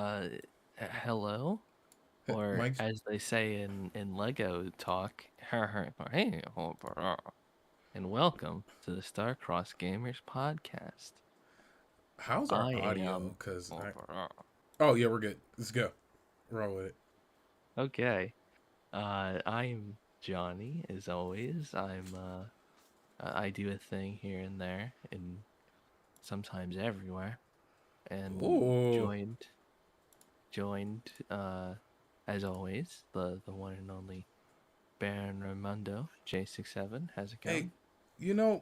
Uh, hello, or Mike, as they say in Lego talk, hey, and welcome to the StarCrossed Gamers podcast. how's our I audio? am. Cause I. Oh yeah, we're good. Let's go. Roll with it. Okay. I'm Johnny, as always. I do a thing here and there, and sometimes everywhere, and Ooh. joined, as always, the one and only Baron Ramundo J67. How's it Hey, going?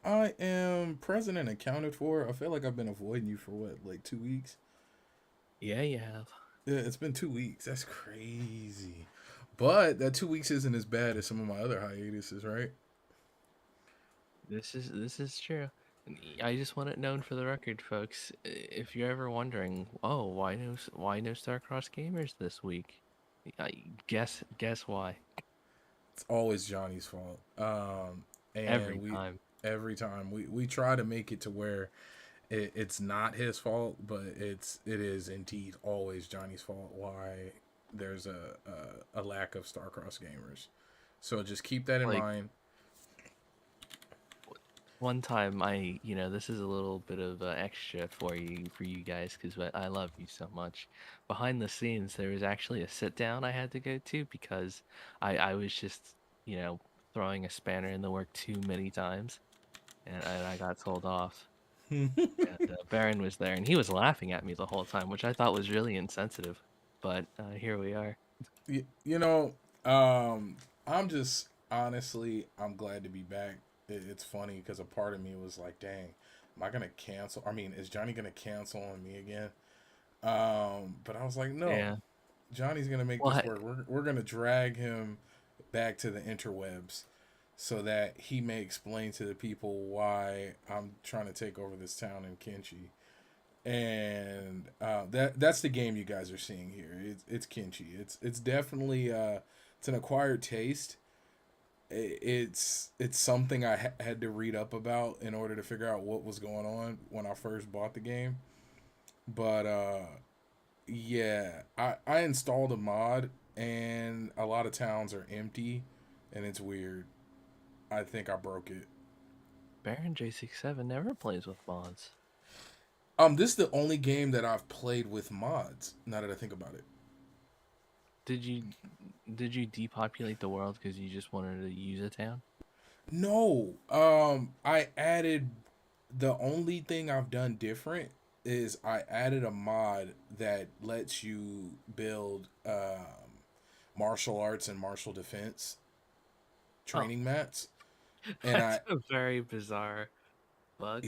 I am present and accounted for. I feel like I've been avoiding you for what, like 2 weeks? Yeah, you have. Yeah, it's been 2 weeks. That's crazy. But that 2 weeks isn't as bad as some of my other hiatuses, right? This is true. I just want it known for the record, folks. If you're ever wondering, oh, why no Starcross gamers this week? Guess why? It's always Johnny's fault. And Every we time. every time we try to make it to where it's not his fault, but it is indeed always Johnny's fault why there's a lack of Starcross gamers. So just keep that in Like mind. one time, this is a little bit of extra for you guys because I love you so much. Behind the scenes, there was actually a sit down I had to go to because I was just you know throwing a spanner in the work too many times, and I got told off. And Baron was there, and he was laughing at me the whole time, which I thought was really insensitive. But here we are. You know, um, I'm just honestly I'm glad to be back. It's funny because a part of me was like, dang, am I gonna cancel? I mean, is Johnny gonna cancel on me again? But I was like, no, Yeah. Johnny's gonna make Well, this work. We're gonna drag him back to the interwebs so that he may explain to the people why I'm trying to take over this town in Kenshi. And that's the game you guys are seeing here. It's Kenshi. It's definitely it's an acquired taste. It's something I had to read up about in order to figure out what was going on when I first bought the game. But yeah, I installed a mod and a lot of towns are empty and it's weird. I think I broke it. Baron J67 never plays with mods. This is the only game that I've played with mods, now that I think about it. Did you did you depopulate the world because you just wanted to use a town? No. I added the only thing I've done different is I added a mod that lets you build martial arts and martial defense Oh, training mats. And that's a very bizarre bug.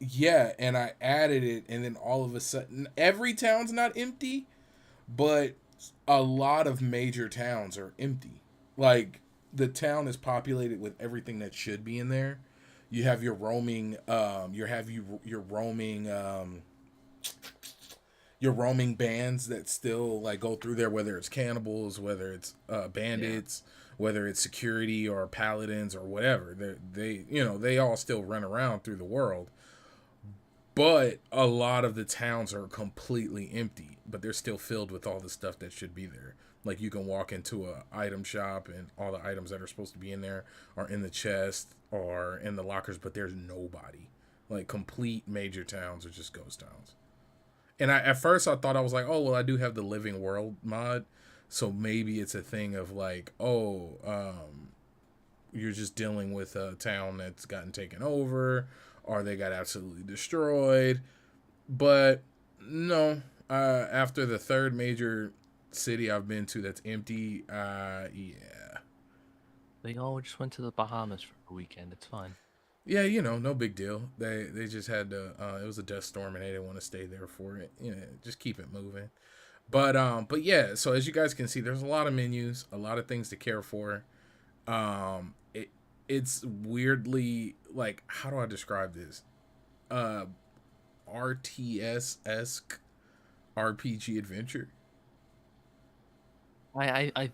yeah, and I added it, and then all of a sudden, every town's not empty, but a lot of major towns are empty. Like the town is populated with everything that should be in there. You have your roaming, your roaming, your roaming bands that still like go through there, whether it's cannibals, whether it's Yeah. bandits, whether it's security or paladins or whatever. They all still run around through the world, but a lot of the towns are completely empty, but they're still filled with all the stuff that should be there. Like you can walk into a item shop and all the items that are supposed to be in there are in the chest or in the lockers, but there's nobody. Like complete major towns are just ghost towns. And at first I thought I was like, oh well, I do have the Living World mod, so maybe it's a thing of like, oh, you're just dealing with a town that's gotten taken over, or they got absolutely destroyed. But no, after the third major city I've been to that's empty, yeah, They all just went to the Bahamas for a weekend. It's fine. yeah, no big deal. They just had to. It was a dust storm and they didn't want to stay there for it. Just keep it moving. But yeah. So as you guys can see, there's a lot of menus, a lot of things to care for. It's weirdly like, how do I describe this? Uh, RTS esque RPG adventure. I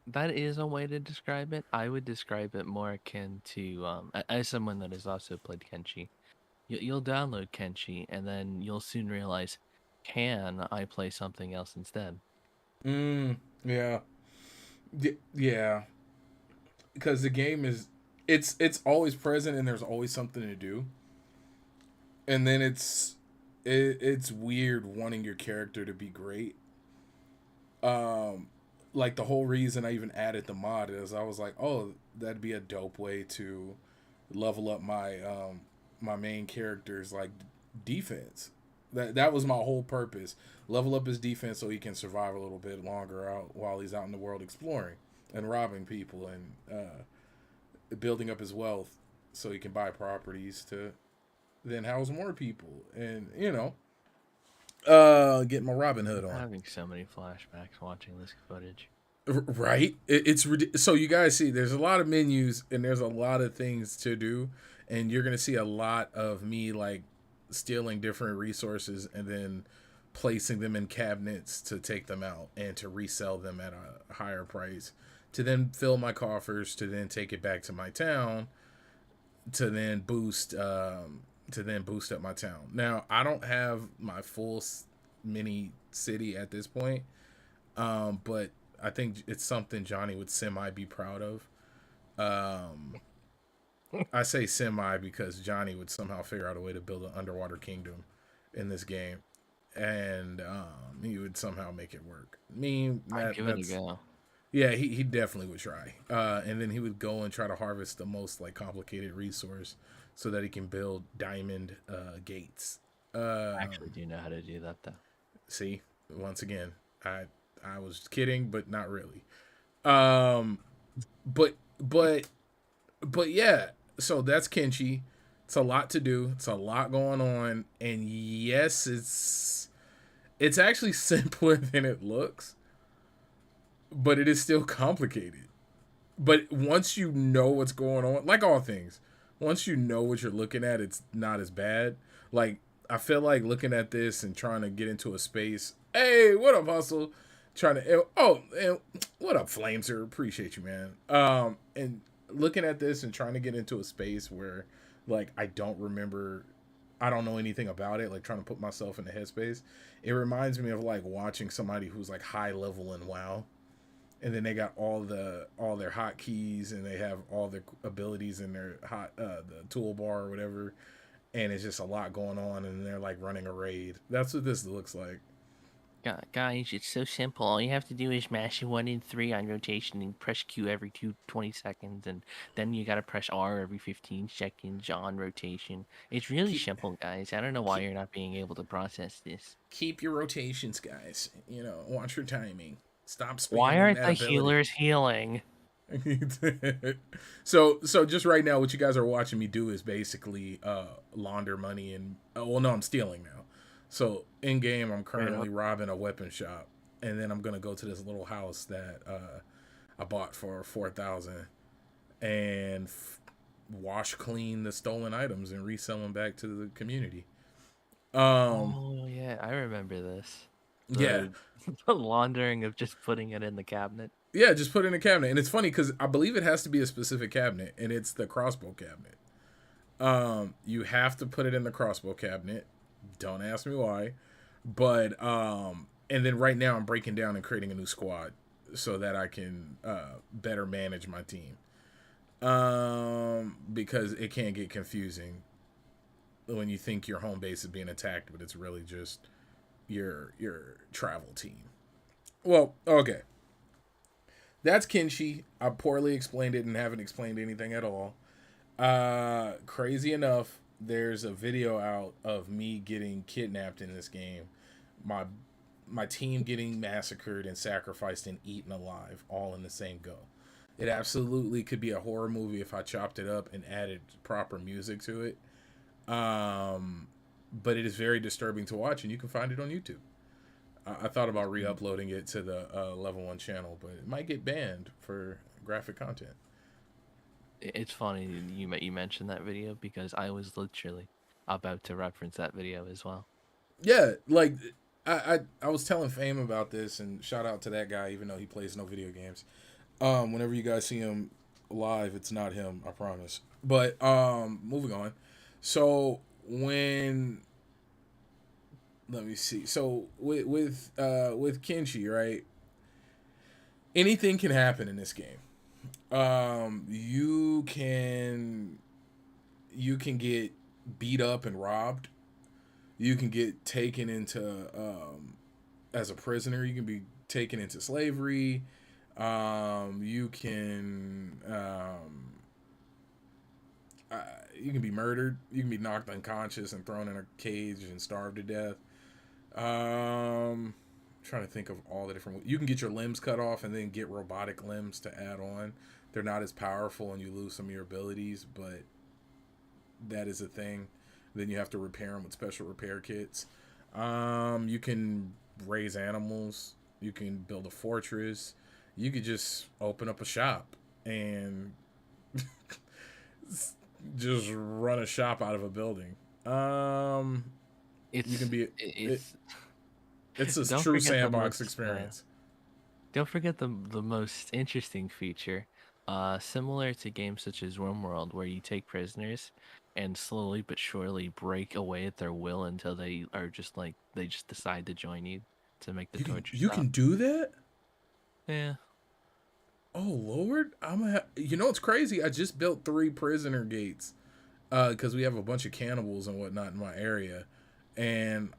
that is a way to describe it. I would describe it more akin to as someone that has also played Kenshi. You'll download Kenshi, and then you'll soon realize can I play something else instead? Mm, yeah, yeah. Because the game is, it's always present and there's always something to do, and then it's weird wanting your character to be great. Um, like the whole reason I even added the mod is I was like, oh, that'd be a dope way to level up my main character's like defense. That was my whole purpose. Level up his defense so he can survive a little bit longer out while he's out in the world exploring and robbing people and building up his wealth so he can buy properties to then house more people and get my Robin Hood I'm on. having so many flashbacks watching this footage. Right? So you guys see, there's a lot of menus and there's a lot of things to do, and you're gonna see a lot of me like stealing different resources and then placing them in cabinets to take them out and to resell them at a higher price, to then fill my coffers, to then take it back to my town, to then boost up my town. Now I don't have my full mini city at this point, but I think it's something Johnny would semi be proud of. Um, I say semi because Johnny would somehow figure out a way to build an underwater kingdom in this game, and he would somehow make it work. Me, I'd give it a that's go. yeah, he definitely would try. And then he would go and try to harvest the most like complicated resource so that he can build diamond gates. I actually do know how to do that though. See, once again, I was kidding, but not really. Um, but but but yeah, so that's Kenshi. It's a lot to do. It's a lot going on, and yes, it's actually simpler than it looks, but it is still complicated. But once you know what's going on, like all things, once you know what you're looking at, it's not as bad. Like I feel like looking at this and trying to get into a space. Hey, what up, hustle? Trying to and what up, Flameser? Appreciate you, man. And looking at this and trying to get into a space where like I don't know anything about it, like trying to put myself in the headspace. It reminds me of like watching somebody who's like high level in WoW, and then they got all their hotkeys and they have all their abilities in their the toolbar or whatever, and it's just a lot going on, and they're like running a raid. That's what this looks like. Guys, it's so simple. All you have to do is mash 1 and 3 on rotation and press Q every 20 seconds, and then you gotta press R every 15 seconds on rotation. It's really Keep simple, guys. I don't know why keep you're not being able to process this. keep your rotations, guys. Watch your timing. Stop Why spamming aren't that the ability. healers healing? So just right now, what you guys are watching me do is basically launder money and well, no, I'm stealing now. So in game, I'm Straight currently up. robbing a weapon shop, and then I'm gonna go to this little house that I bought for 4,000 and wash clean the stolen items and resell them back to the community. Um, Oh yeah, I remember this. yeah, The the laundering of just putting it in the cabinet. yeah, just put it in a cabinet, and it's funny because I believe it has to be a specific cabinet, and it's the crossbow cabinet. You have to put it in the crossbow cabinet. Don't ask me why, but and then right now I'm breaking down and creating a new squad so that I can better manage my team. Because it can get confusing when you think your home base is being attacked, but it's really just your travel team. Well, okay, that's Kenshi. I poorly explained it and haven't explained anything at all. Crazy enough, there's a video out of me getting kidnapped in this game. My my team getting massacred and sacrificed and eaten alive all in the same go. It absolutely could be a horror movie if I chopped it up and added proper music to it. Um, but it is very disturbing to watch, and you can find it on YouTube. I thought about re-uploading it to the Level 1 channel, but it might get banned for graphic content. It's funny you mentioned that video because I was literally about to reference that video as well. Yeah, like I was telling Fame about this, and shout out to that guy, even though he plays no video games. Whenever you guys see him live, it's not him, I promise. But moving on. So when let me see. So with Kenshi, right? Anything can happen in this game. You can get beat up and robbed. You can get taken into as a prisoner. You can be taken into slavery. Uh, you can be murdered. You can be knocked unconscious and thrown in a cage and starved to death. Trying to think of all the different. You can get your limbs cut off and then get robotic limbs to add on. They're not as powerful and you lose some of your abilities, but that is a thing. Then you have to repair them with special repair kits. You can raise animals. You can build a fortress. You could just open up a shop and just run a shop out of a building. You can It's be it. it's It's a don't true forget the sandbox most experience. don't forget the most interesting feature. Similar to games such as RimWorld, where you take prisoners and slowly but surely break away at their will until they are just like they just decide to join you to make the You can torture you stop. can do that. Yeah. Oh Lord, you know it's crazy. I just built 3 prisoner gates because we have a bunch of cannibals and whatnot in my area, and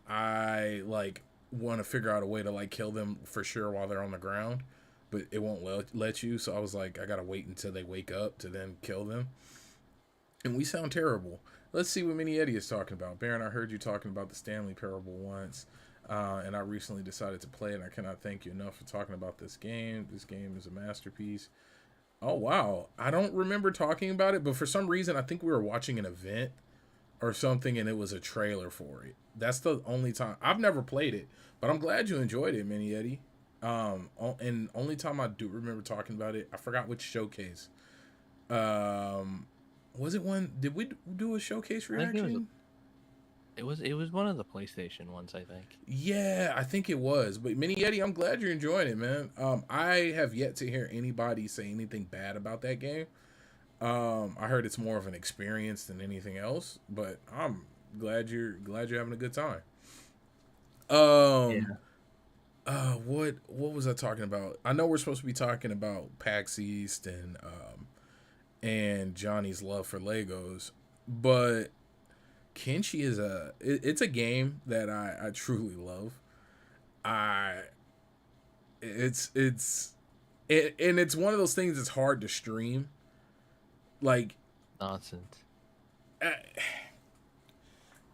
I like want to figure out a way to like kill them for sure while they're on the ground, but it won't let you. So I was like, I gotta wait until they wake up to then kill them. And we sound terrible. Let's see what Mini Eddie is talking about. Baron, I heard you talking about the Stanley Parable once, and I recently decided to play it. And I cannot thank you enough for talking about this game. This game is a masterpiece. Oh wow, I don't remember talking about it, but for some reason, I think we were watching an event or something, and it was a trailer for it. That's the only time I've never played it, but I'm glad you enjoyed it, Mini Eddie. And only time I do remember talking about it, I forgot which showcase. Um, was it one? Did we do a showcase I think reaction? it was one of the PlayStation ones, I think. Yeah, I think it was. But Mini Yeti, I'm glad you're enjoying it, man. I have yet to hear anybody say anything bad about that game. I heard it's more of an experience than anything else, but I'm glad you're having a good time. Um, Yeah. what was I talking about? I know we're supposed to be talking about PAX East and Johnny's love for Legos, but Kenshi is it's a game that I truly love. I and it's one of those things that's hard to stream. Like Nonsense.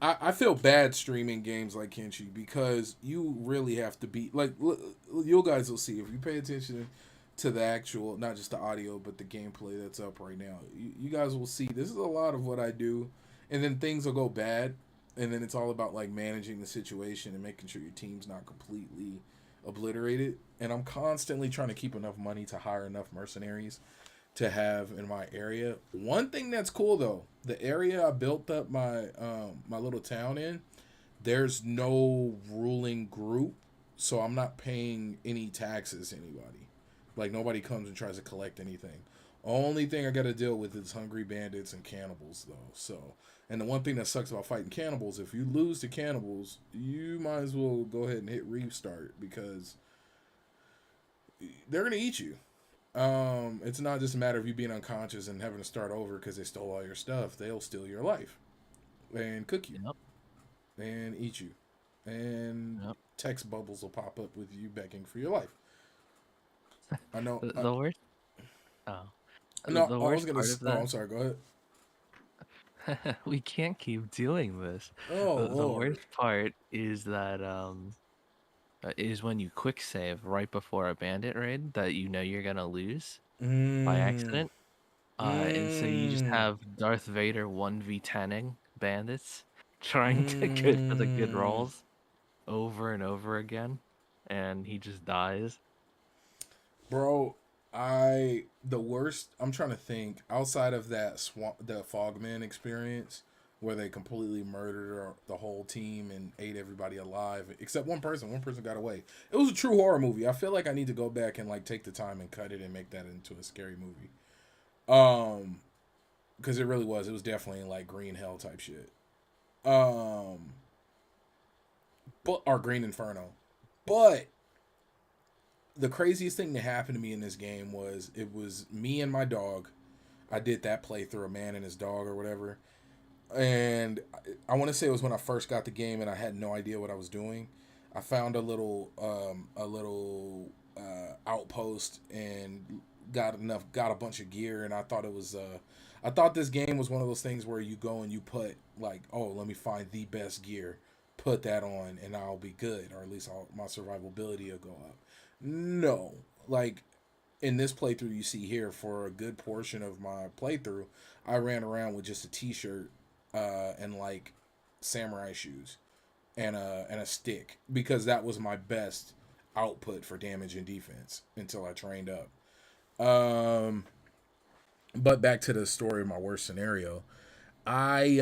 I feel bad streaming games like Kenshi because you really have to be like you guys will see if you pay attention to the actual not just the audio but the gameplay that's up right now. You guys will see this is a lot of what I do, and then things will go bad, and then it's all about like managing the situation and making sure your team's not completely obliterated. And I'm constantly trying to keep enough money to hire enough mercenaries to have in my area. One thing that's cool though, the area I built up my little town in, there's no ruling group, so I'm not paying any taxes to anybody. Like nobody comes and tries to collect anything. Only thing I got to deal with is hungry bandits and cannibals though. So, and the one thing that sucks about fighting cannibals, if you lose to cannibals, you might as well go ahead and hit restart because they're gonna eat you. It's not just a matter of you being unconscious and having to start over because they stole all your stuff. They'll steal your life and cook you Yep. and eat you, and Yep. text bubbles will pop up with you begging for your life. I know. The worst. Oh, No, the I was worst gonna. part of Oh, that. I'm sorry. Go ahead. We can't keep doing this. Oh The Lord. worst part is that is when you quick save right before a bandit raid that you know you're gonna lose by Mmm. accident. And so you just Mmm. have Darth Vader 1v10ing bandits trying to go for the good Mmm. rolls over and over again, and he just dies. Bro, the worst. I'm trying to think outside of that the Fogman experience where they completely murdered the whole team and ate everybody alive except one person. One person got away. It was a true horror movie. I feel like I need to go back and like take the time and cut it and make that into a scary movie. Um, because it really was. It was definitely like green hell type shit. Um, but or Green Inferno. But the craziest thing that happened to me in this game was it was me and my dog. I did that playthrough, a man and his dog or whatever. And I want to say it was when I first got the game and I had no idea what I was doing. I found a little outpost and got a bunch of gear, and I thought it was I thought this game was one of those things where you go and you put like, oh, let me find the best gear, put that on, and I'll be good, or at least my survivability will go up. No, like in this playthrough you see here, for a good portion of my playthrough, I ran around with just a t-shirt and like samurai shoes and a stick because that was my best output for damage and defense until I trained up. Um, but back to the story of my worst scenario. I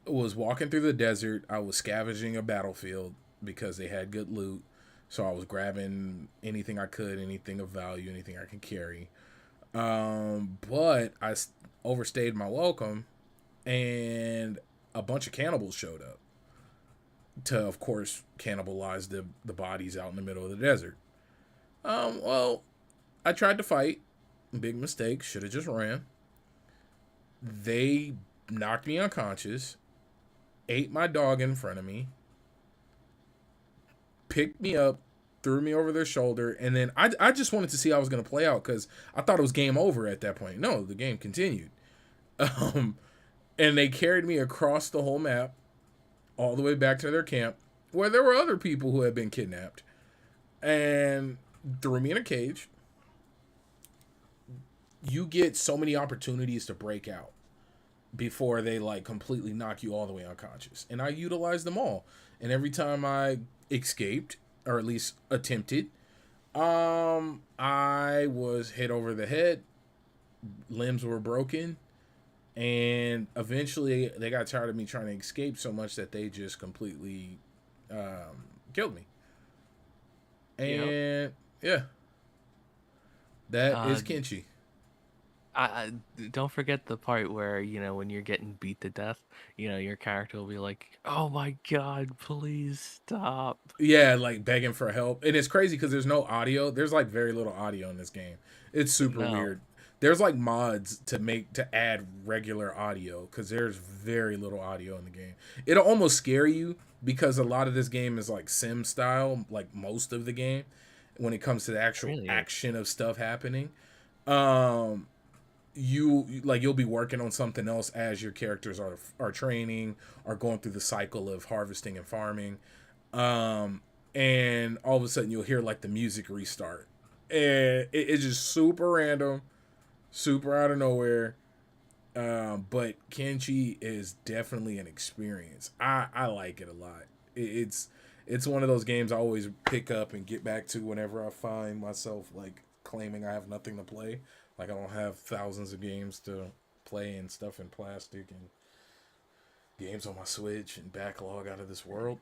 was walking through the desert. I was scavenging a battlefield because they had good loot. So I was grabbing anything I could, anything of value, anything I could carry. But I overstayed my welcome, and a bunch of cannibals showed up to, of course, cannibalize the bodies out in the middle of the desert. Well, I tried to fight. Big mistake. Should have just ran. They knocked me unconscious, ate my dog in front of me, picked me up, threw me over their shoulder, and then I just wanted to see how I was going to play out because I thought it was game over at that point. No, the game continued. Um, and they carried me across the whole map, all the way back to their camp, where there were other people who had been kidnapped, and threw me in a cage. You get so many opportunities to break out before they like completely knock you all the way unconscious, and I utilized them all. And every time I escaped, or at least attempted, I was hit over the head, limbs were broken, and eventually they got tired of me trying to escape so much that they just completely killed me. Yep. And yeah, that Uh, is Kenshi. don't forget the part where, when you're getting beat to death, your character will be like, "Oh my God, please stop." Yeah, like begging for help. And it's crazy because there's no audio. There's like very little audio in this game. It's super No, weird. There's like mods to add regular audio because there's very little audio in the game. It'll almost scare you because a lot of this game is like sim style, like most of the game, when it comes to the actual really is. action of stuff happening. Um, you like you'll be working on something else as your characters are training, are going through the cycle of harvesting and farming, um, and all of a sudden you'll hear like the music restart, and it's just super random, super out of nowhere. But Kenshi is definitely an experience. I like it a lot. It's one of those games I always pick up and get back to whenever I find myself like claiming I have nothing to play. Like I don't have thousands of games to play and stuff in plastic and games on my Switch and backlog out of this world.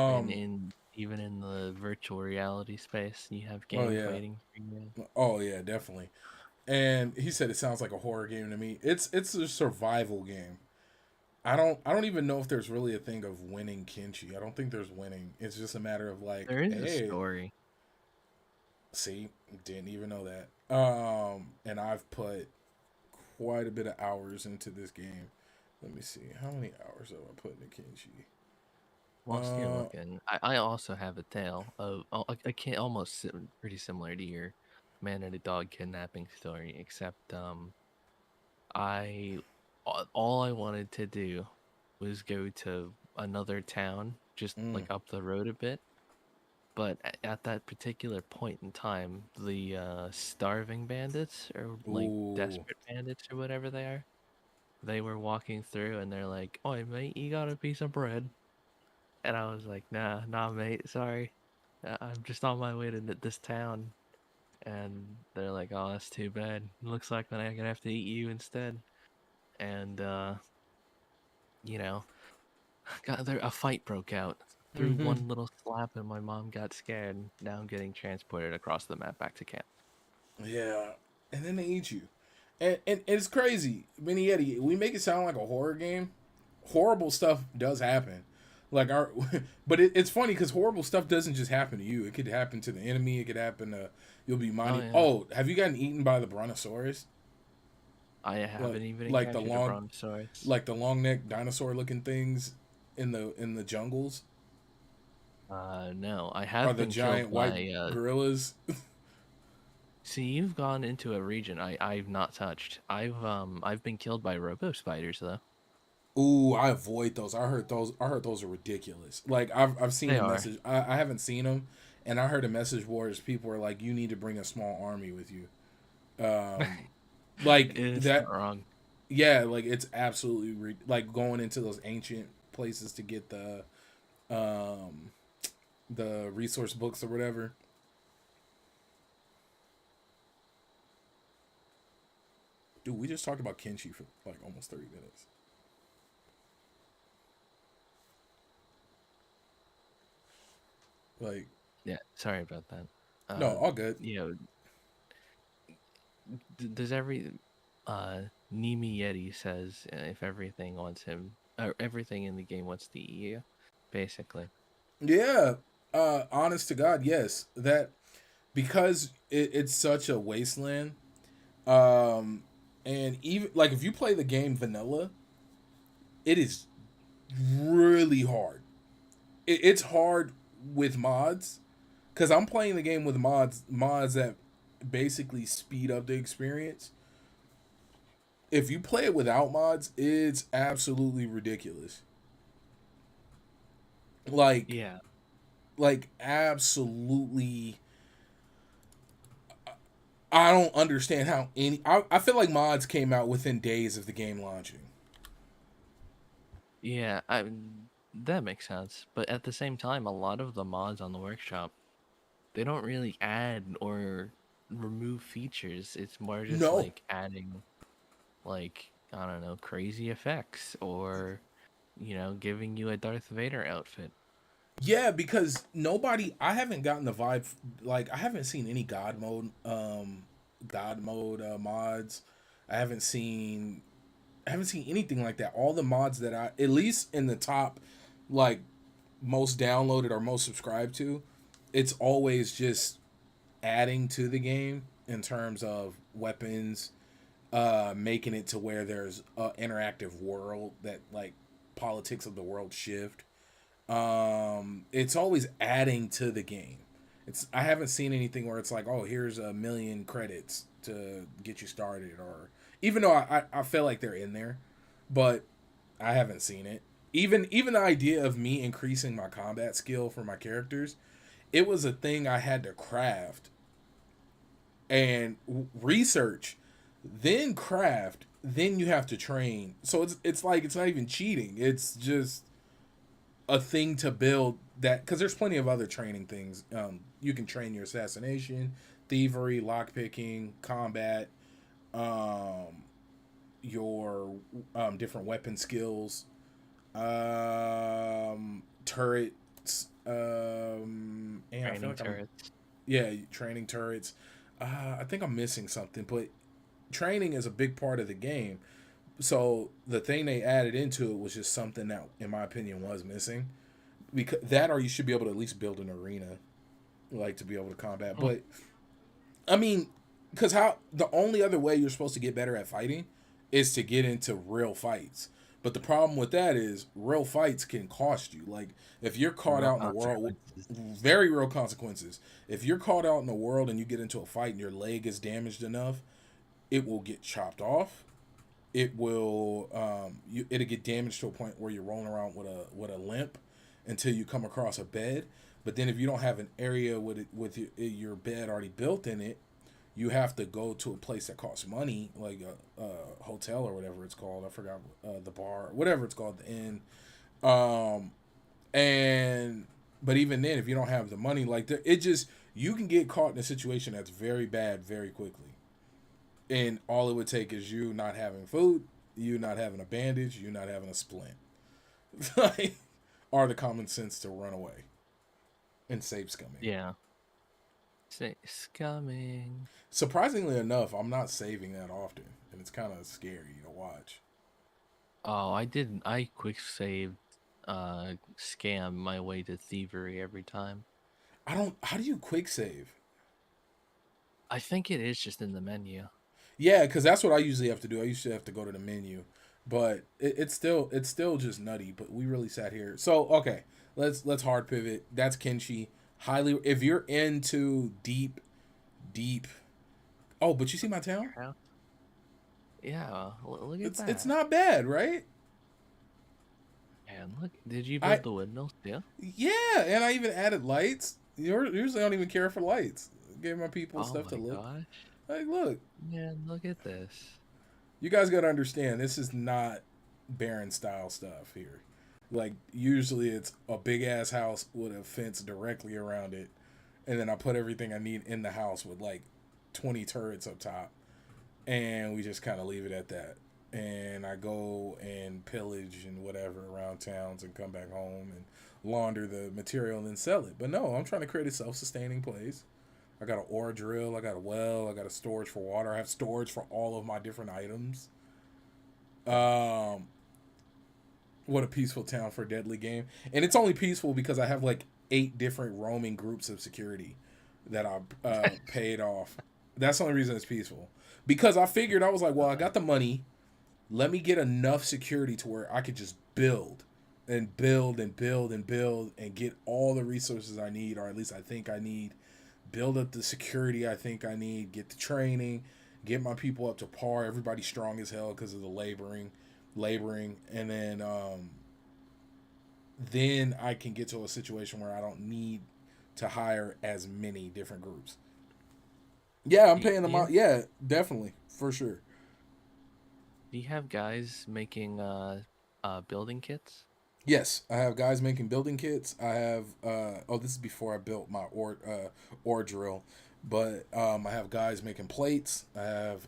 And Um, in even in the virtual reality space, you have oh games yeah. waiting for you. Oh yeah, definitely. And he said it sounds like a horror game to me. It's a survival game. I don't even know if there's really a thing of winning Kenshi. I don't think there's winning. It's just a matter of like, There is a hey, story. see, didn't even know that. And I've put quite a bit of hours into this game. Let me see. How many hours have I put into Kenshi? Whilst you're Uh looking, I also have a tale of I can't almost pretty similar to your man and a dog kidnapping story, except I all I wanted to do was go to another town just mm, like up the road a bit. But at that particular point in time, the starving bandits or like ooh. desperate bandits or whatever they are, they were walking through and they're like, "Oi, mate, you got a piece of bread?" And I was like, nah, mate, sorry. I'm just on my way to this town. And they're like, oh, that's too bad. Looks like I'm gonna have to eat you instead. And, you know, a fight broke out. Through Mm-hmm. one little slap, and my mom got scared. Now I'm getting transported across the map back to camp. Yeah. And then they eat you. And it's crazy. Minietti, we make it sound like a horror game. Horrible stuff does happen. Like our, but it's funny because horrible stuff doesn't just happen to you. It could happen to the enemy. It could happen to you'll be Oh minding. yeah. Oh, have you gotten eaten by the brontosaurus? I Like haven't even like the encountered a long, brontosaurus. like the long neck dinosaur looking things in the jungles, No, I or have the been killed giant white by gorillas. see, you've gone into a region I've not touched. I've been killed by robo spiders though. Ooh, I avoid those. I heard those. I heard those are ridiculous. Like I've seen They a are. message. I haven't seen them, and I heard a message boards. People were like, "You need to bring a small army with you." Like It's not that. wrong. Yeah, like it's absolutely like going into those ancient places to get um the resource books or whatever. Dude, we just talked about Kenshi for like almost 30 minutes. Like, Yeah, sorry about that. no, Uh, all good. you know, does every uh Nimi Yeti says if everything wants him or everything in the game wants the EU, basically. Yeah, honest to God, yes. That because it's such a wasteland. Um, and even like if you play the game vanilla, it is really hard. It's hard with mods because I'm playing the game with mods that basically speed up the experience. If you play it without mods, it's absolutely ridiculous. Like Yeah. absolutely. I don't understand how any. I feel like mods came out within days of the game launching. Yeah, that makes sense. But at the same time, a lot of the mods on the workshop, they don't really add or remove features. It's more just No, like adding like I don't know, crazy effects or giving you a Darth Vader outfit. yeah, because nobody. I haven't gotten the vibe. Like I haven't seen any God mode mods. I haven't seen. I haven't seen anything like that. All the mods that I, at least in the top, like most downloaded or most subscribed to, it's always just adding to the game in terms of weapons, making it to where there's a interactive world that like politics of the world shift. It's always adding to the game. It's I haven't seen anything where it's like, oh, here's 1,000,000 credits to get you started, or even though I feel like they're in there, but I haven't seen it. Even the idea of me increasing my combat skill for my characters, it was a thing I had to craft and research, then craft, then you have to train. So it's like it's not even cheating. It's just a thing to build that because there's plenty of other training things. You can train your assassination, thievery, lockpicking, combat, um, your different weapon skills, turrets, and I feel Training like I'm turrets. yeah training turrets. I think I'm missing something, but training is a big part of the game. So the thing they added into it was just something that, in my opinion, was missing. Because that, or you should be able to at least build an arena, like to be able to combat. Hmm. But I mean, because how the only other way you're supposed to get better at fighting is to get into real fights. But the problem with that is real fights can cost you. Like if you're caught Real out in the world, consequences. very real consequences. If you're caught out in the world and you get into a fight and your leg is damaged enough, it will get chopped off. It will it'll get damaged to a point where you're rolling around with a limp until you come across a bed. But then if you don't have an area with your bed already built in it, you have to go to a place that costs money, like a hotel or whatever it's called. I forgot the bar, whatever it's called, the inn. Um, and but even then, if you don't have the money, like it just you can get caught in a situation that's very bad very quickly, and all it would take is you not having food, you not having a bandage, you not having a splint, like, or the common sense to run away and save scumming. Yeah. Say scumming. Surprisingly enough, I'm not saving that often, and it's kind of scary to watch. Oh, I didn't. I quick saved scam my way to thievery every time. I don't. How do you quick save? I think it is just in the menu. Yeah, because that's what I usually have to do. I usually have to go to the menu, but it's still just nutty. But we really sat here. So okay, let's hard pivot. That's Kenshi. Highly, if you're into deep. Oh, but you see my town? Yeah, yeah, look at It's that. not bad, right? Man, look, did you I build the windmills too? Yeah, and I even added lights. Usually I don't even care for lights. Gave my people Oh stuff to my look. gosh. Like, look, Man, look at this. you guys got to understand, this is not Baron style stuff here. Like, usually it's a big ass house with a fence directly around it, and then I put everything I need in the house with like 20 turrets up top, and we just kind of leave it at that. And I go and pillage and whatever around towns and come back home and launder the material and then sell it. But no, I'm trying to create a self sustaining place. I got an ore drill, I got a well, I got a storage for water, I have storage for all of my different items. Um, what a peaceful town for a deadly game. And it's only peaceful because I have like 8 different roaming groups of security that I paid off. That's the only reason it's peaceful. Because I figured, I was like, well, I got the money. Let me get enough security to where I could just build and build and build and build and get all the resources I need, or at least I think I need. Build up the security I think I need, get the training, get my people up to par, everybody strong as hell because of the laboring, and then I can get to a situation where I don't need to hire as many different groups. Yeah, I'm Do you, paying do them you out. Yeah, definitely, for sure. do you have guys making building kits? Yes, I have guys making building kits. I have oh, this is before I built my ore drill, but I have guys making plates. I have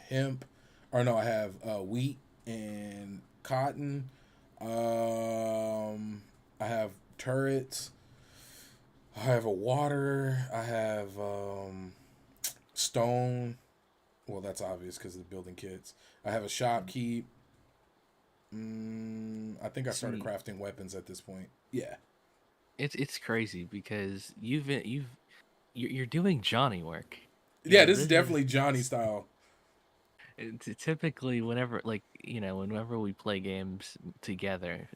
hemp, or no, I have wheat and cotton. I have turrets. I have a water. I have stone. Well, that's obvious because of the building kits. I have a shopkeep. I think I started See, crafting weapons at this point. Yeah. it's crazy because you're doing Johnny work. You Yeah, know, this is this is definitely Johnny style. typically whenever, like, whenever we play games together,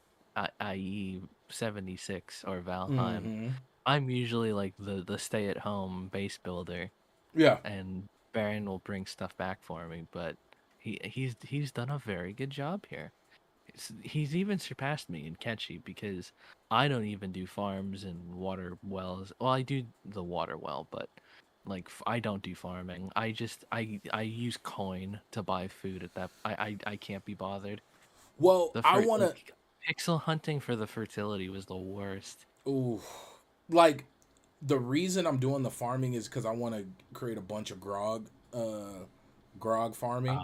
i.e. 76 or Valheim, Mm-hmm. I'm usually like the stay at home base builder, Yeah. and Baron will bring stuff back for me, but he's done a very good job here. He's even surpassed me in Kenshi because I don't even do farms and water wells. Well, I do the water well, but like I don't do farming. I use coin to buy food at that. I can't be bothered. Well, The I for want to. like pixel hunting for the fertility was the worst. Ooh. Like, the reason I'm doing the farming is because I want to create a bunch of grog farming,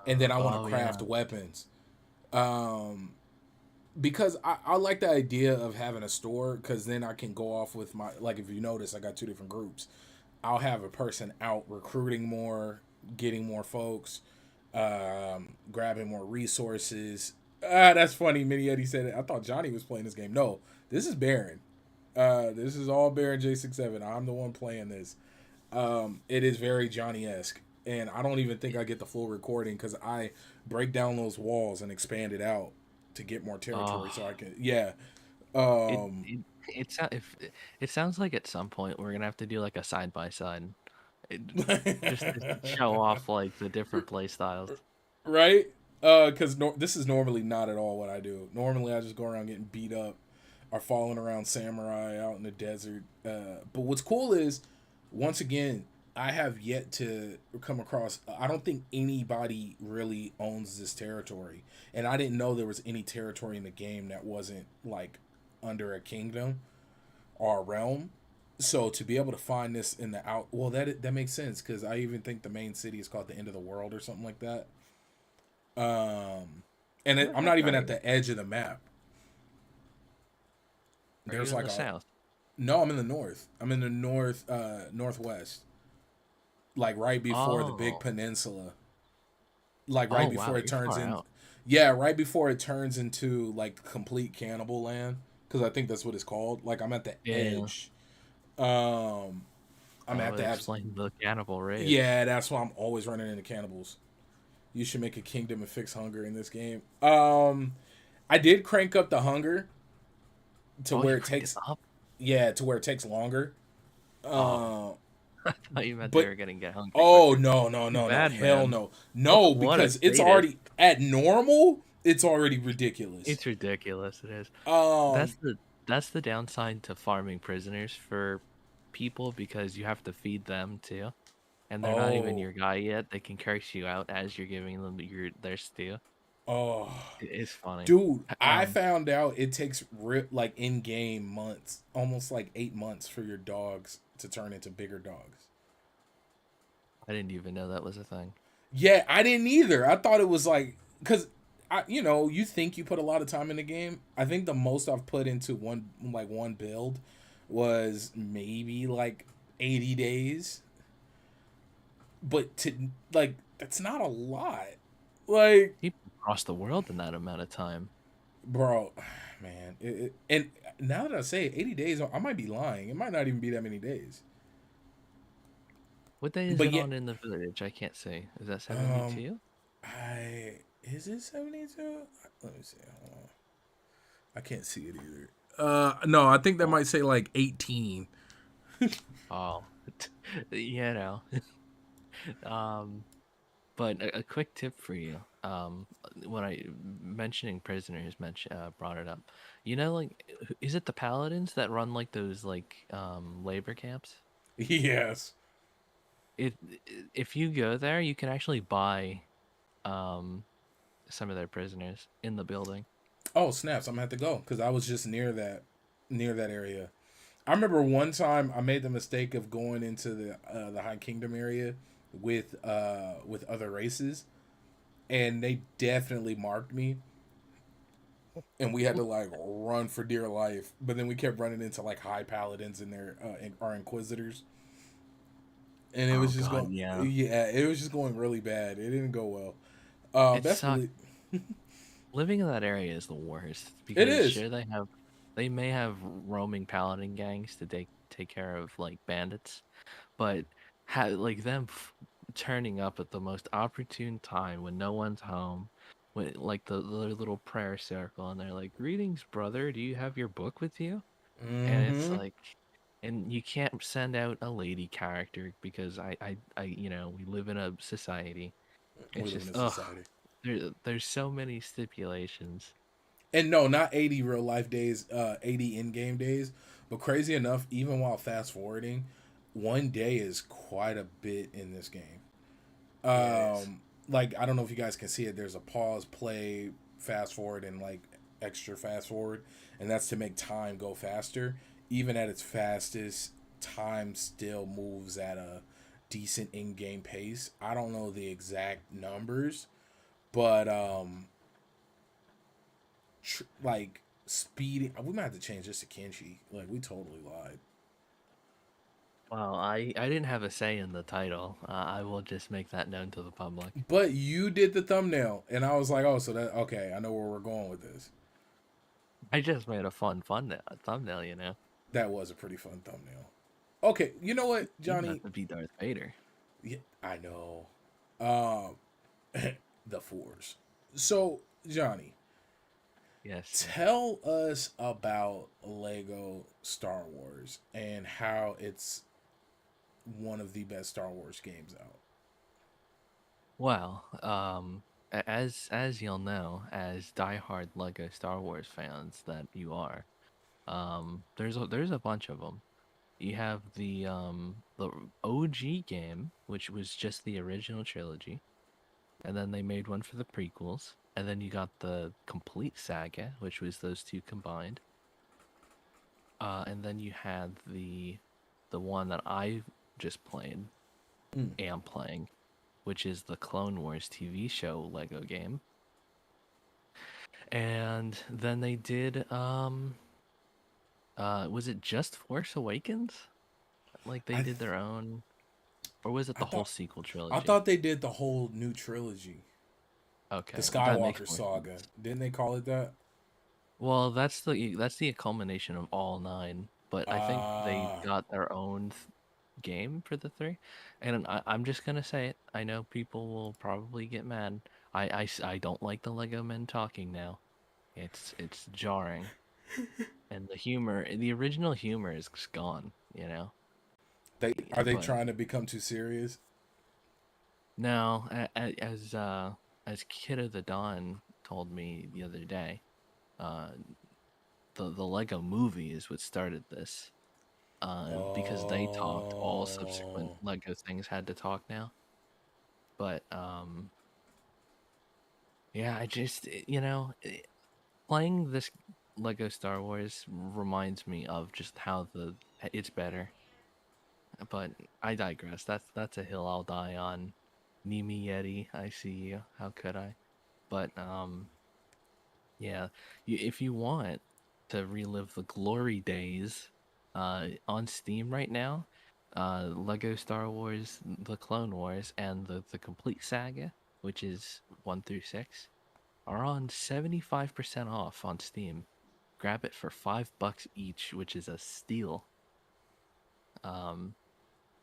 and then I want to Oh yeah. craft weapons. Um, because I like the idea of having a store because then I can go off with my, like, if you notice, I got 2 different groups. I'll have a person out recruiting more, getting more folks, grabbing more resources. That's funny. Mini Eddie said it. I thought Johnny was playing this game. No, this is Baron. This is all Baron J67. I'm the one playing this. It is very Johnny esque, and I don't even think I get the full recording because I break down those walls and expand it out to get more territory, Oh, so I can. Yeah. it Um. it if it sounds like at some point we're gonna have to do like a side by side, just to show off like the different play styles. Right? Because this is normally not at all what I do. Normally, I just go around getting beat up or falling around samurai out in the desert. But what's cool is, once again, I have yet to come across. I don't think anybody really owns this territory, and I didn't know there was any territory in the game that wasn't like under a kingdom or a realm. So to be able to find this in the out, well, that makes sense because I even think the main city is called the end of the world or something like that. And Where the I'm not heck even are at you? the edge of the map. Are you There's in like the a south? no. I'm in the north. I'm in the northwest, like right before the big Oh, peninsula. Like oh right wow, before it you're turns far in. out. Yeah, right before it turns into like complete cannibal land, because I think that's what it's called. Like I'm at the Yeah, edge. Um, I'm that at would the abs. explain the cannibal raids. Yeah, that's why I'm always running into cannibals. You should make a kingdom and fix hunger in this game. I did crank up the hunger to Oh, where you it cranked it takes, up? yeah, to where it takes longer. Oh, Uh, I thought you meant they but were gonna get hungry oh quicker. no no Too no no bad, hell man. no no What a because it's sadist. already at normal. It's already ridiculous. It's ridiculous. It is. Um. That's the that's the downside to farming prisoners for people because you have to feed them too, and they're not even Oh. your guy yet. They can curse you out as you're giving them their stew. Oh. It's funny. Dude, I Um, found out it takes like in game months, almost like 8 months for your dogs to turn into bigger dogs. I didn't even know that was a thing. Yeah, I didn't either. I thought it was like because you think you put a lot of time in the game. I think the most I've put into one build was maybe like 80 days, but to like that's not a lot. Like, People cross the world in that amount of time. bro, man, and now that I say it, 80 days, I might be lying. It might not even be that many days. What day is But it yeah, on in the village? I can't see. Is that um, 72? I is it 72? Let me see. Hold on. I can't see it either. No, I think that Oh, might say like 18. oh, you know. Um, but a quick tip for you. When I mentioning prisoners brought it up. You know, like, is it the paladins that run like those labor camps? Yes. If if you go there, you can actually buy um some of their prisoners in the building. Oh snaps! I'm gonna have to go because I was just near that area. I remember one time I made the mistake of going into the High Kingdom area with other races, and they definitely marked me, and we had to like run for dear life. But then we kept running into like high paladins and our inquisitors, and it Oh was just God, going, yeah. yeah, it was just going really bad. It didn't go well. It Best sucks. believe Living in that area is the worst it because is. sure they may have roaming paladin gangs to take care of like bandits, but like them turning up at the most opportune time when no one's home, when like the little prayer circle and they're like, "Greetings, brother. Do you have your book with you?" And it's Mm-hmm. like, and you can't send out a lady character because we live in a society. We It's live in just a ugh. society. There's so many stipulations. And no, not 80 real life days, 80 in game days. But crazy enough, even while fast forwarding, one day is quite a bit in this game. Yeah, it is. Like I don't know if you guys can see it. There's a pause, play, fast forward, and like extra fast forward, and that's to make time go faster. Even at its fastest, time still moves at a decent in-game pace. I don't know the exact numbers, but like speeding. We might have to change this to Kenshi. Like we totally lied. Well, I didn't have a say in the title. I will just make that known to the public. But you did the thumbnail, and I was like, oh, so that okay? I know where we're going with this. I just made a fun thumbnail, you know. That was a pretty fun thumbnail. Okay, you know what, You don't have Johnny? to be Darth Vader. Yeah, I know. Um, the Force. So, Johnny, Yes, sir. tell us about Lego Star Wars and how it's one of the best Star Wars games out. Well, as you'll know, as diehard Lego Star Wars fans that you are, there's a bunch of them. You have the OG game, which was just the original trilogy, and then they made one for the prequels, and then you got the complete saga, which was those two combined. And then you had the one that I just played, Mm. am playing, which is the Clone Wars TV show Lego game. And then they did was it just Force Awakens? Like they I did their own, or was it I the whole thought sequel I trilogy? thought they did the whole new trilogy. The Okay, that makes Skywalker more saga. sense. Didn't they call it that? Well, that's the culmination of all nine, but I think they Ah, got their own game for the three, and I'm just gonna say it. I know people will probably get mad. I don't like the Lego men talking now. It's jarring, and the original humor is just gone, you know. they are they But trying to become too serious? no, as Kid of the Dawn told me the other day, uh, the Lego movie is what started this. Because they talked, all subsequent Oh, Lego things had to talk now. But yeah, playing this Lego Star Wars reminds me of just how the it's better. But I digress. That's a hill I'll die on. Nimi Yeti, I see you. How could I? But yeah, if you want to relive the glory days, on Steam right now, Lego Star Wars: The Clone Wars and the complete saga, which is 1 through 6, are on 75% off on Steam. Grab it for $5 each, which is a steal. Um,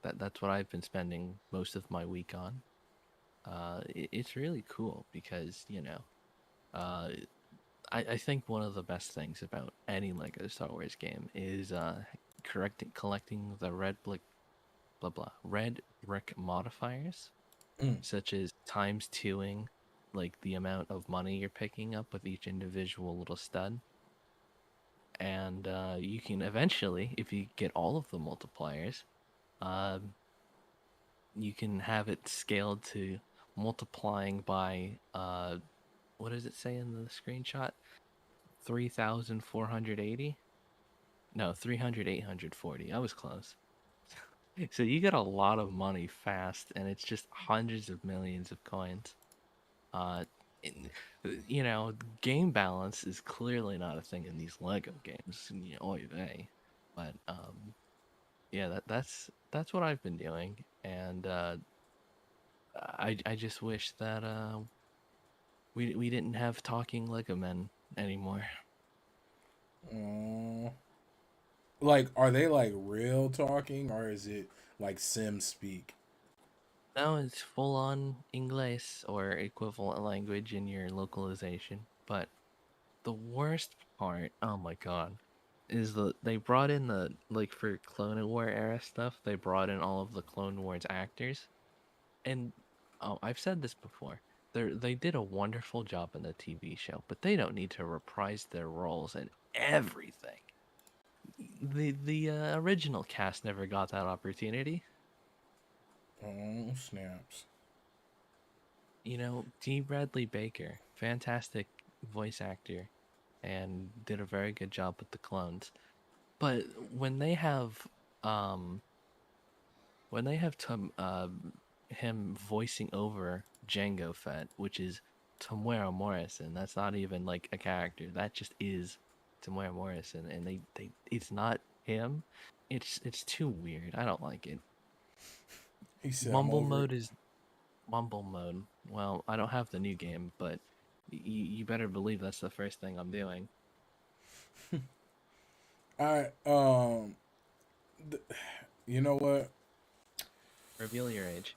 that's what I've been spending most of my week on. It's really cool because uh, I think one of the best things about any Lego Star Wars game is collecting the red brick modifiers, mm. such as times twoing, like the amount of money you're picking up with each individual little stud. And you can eventually, if you get all of the multipliers, uh, you can have it scaled to multiplying by what does it say in the screenshot? 3,480? No, 300, 840. I was close. So you get a lot of money fast, and it's just hundreds of millions of coins. Uh, in- you know, game balance is clearly not a thing in these Lego games. Oy vey. But yeah, that's what I've been doing, and I just wish that we didn't have talking Lego men anymore. Oh. Like, are they like real talking or is it like sim speak? No, it's full on English or equivalent language in your localization. But the worst part, oh my god, is they brought in the like for Clone War era stuff, they brought in all of the Clone Wars actors. And oh, I've said this before. They did a wonderful job in the TV show, but they don't need to reprise their roles in everything. The original cast never got that opportunity. Oh, snaps. T. Bradley Baker, fantastic voice actor, and did a very good job with the clones. But um when they have him voicing over Django Fett, which is Temuera Morrison, that's not even like a character. That just is Temuera Morrison, and they it's not him. It's too weird. I don't like it. He said, I'm Mumble over it. mode is Mumble mode. Well, I don't have the new game, but you better believe that's the first thing I'm doing. I, th- you know what? Reveal your age.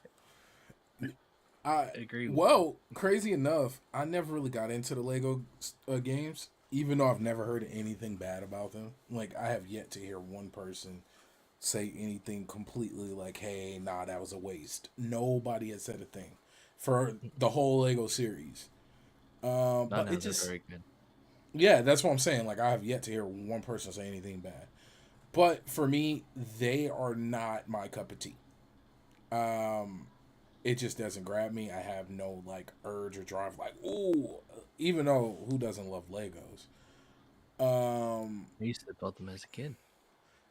I, Agree with me. well, crazy enough, I never really got into the Lego games, even though I've never heard anything bad about them. Like, I have yet to hear one person say anything completely like, hey, nah, that was a waste. Nobody has said a thing for the whole Lego series. I But know it they're just, very good. yeah, that's what I'm saying. Like, I have yet to hear one person say anything bad. But for me, they are not my cup of tea. Um, it just doesn't grab me. I have no like urge or drive. Like, ooh, even though who doesn't love Legos? Um, I used to build them as a kid.